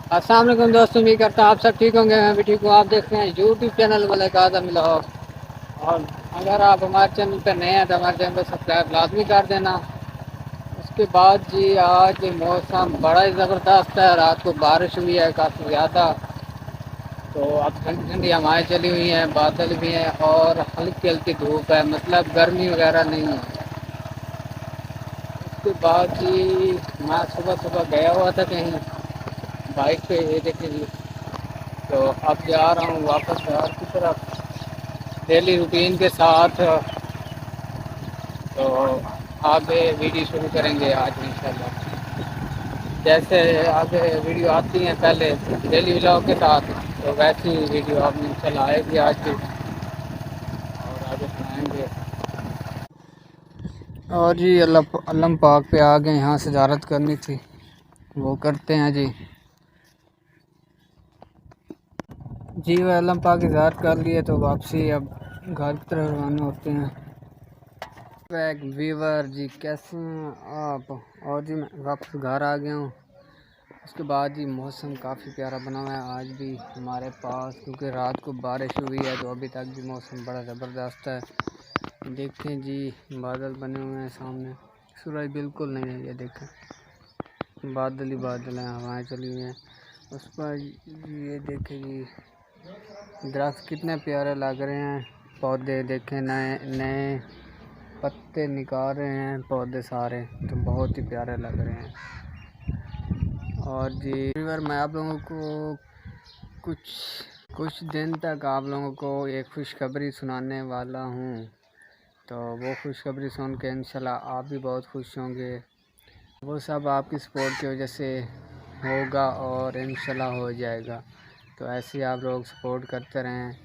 अस्सलाम वालेकुम दोस्तों, उम्मीद करता हूँ आप सब ठीक होंगे। मैं भी ठीक हूँ। आप देख रहे हैं यूट्यूब चैनल मलिक आज़म व्लॉग। और अगर आप हमारे चैनल पर नए हैं तो हमारे चैनल को सब्सक्राइब लाजमी कर देना। उसके बाद जी आज मौसम बड़ा ही ज़बरदस्त है। रात को बारिश हुई है काफ़ी ज़्यादा, तो अब ठंडी ठंडी हवाएँ चली हुई हैं, बादल भी हैं और हल्की हल्की धूप है, मतलब गर्मी वगैरह नहीं है। उसके बाद जी मैं सुबह सुबह गया हुआ था कहीं बाइक पे, ये देखिए जी। तो अब जा रहा हूँ वापस घर की तरफ डेली रूटीन के साथ। तो आगे वीडियो शुरू करेंगे आज इंशाल्लाह। जैसे आगे वीडियो आती हैं पहले डेली व्लॉग के साथ, तो वैसी वीडियो अब इंशाल्लाह आएगी आज भी और आगे बनाएंगे। और जी अल्लाह पाक पे आ गए, यहाँ से ज़ियारत करनी थी, वो करते हैं जी। जी वह अल्लाह पाक की ज़ियारत कर लिए तो वापसी अब घर की तरफ रवाना होते हैं। बैक वीवर जी, कैसे हैं आप? और जी मैं वापस घर आ गया हूँ। उसके बाद जी मौसम काफ़ी प्यारा बना हुआ है आज भी हमारे पास, क्योंकि रात को बारिश हुई है तो अभी तक भी मौसम बड़ा ज़बरदस्त है। देखें जी बादल बने हुए हैं सामने, सूरज बिल्कुल नहीं है, ये देखें बादल ही बादल हैं, हवाएं चली हुई हैं उस पर। ये देखें जी दरख्त कितने प्यारे लग रहे हैं, पौधे देखें नए नए पत्ते निकाल रहे हैं पौधे सारे, तो बहुत ही प्यारे लग रहे हैं। और जी मैं आप लोगों को कुछ कुछ दिन तक आप लोगों को एक खुशखबरी सुनाने वाला हूँ। तो वो खुशखबरी सुन के इंशाल्लाह आप भी बहुत खुश होंगे। वो सब आपकी सपोर्ट की वजह से होगा और इंशाल्लाह हो जाएगा। तो ऐसे ही आप लोग सपोर्ट करते रहें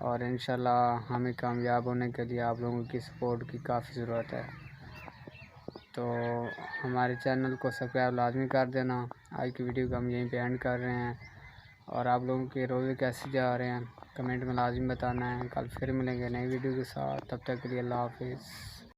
और इंशाल्लाह हमें कामयाब होने के लिए आप लोगों की सपोर्ट की काफ़ी ज़रूरत है। तो हमारे चैनल को सब्सक्राइब लाजमी कर देना। आज की वीडियो को हम यहीं पे एंड कर रहे हैं और आप लोगों के रोज़े कैसे जा रहे हैं कमेंट में लाजमी बताना है। कल फिर मिलेंगे नई वीडियो के साथ, तब तक के लिए अल्लाह हाफिज़।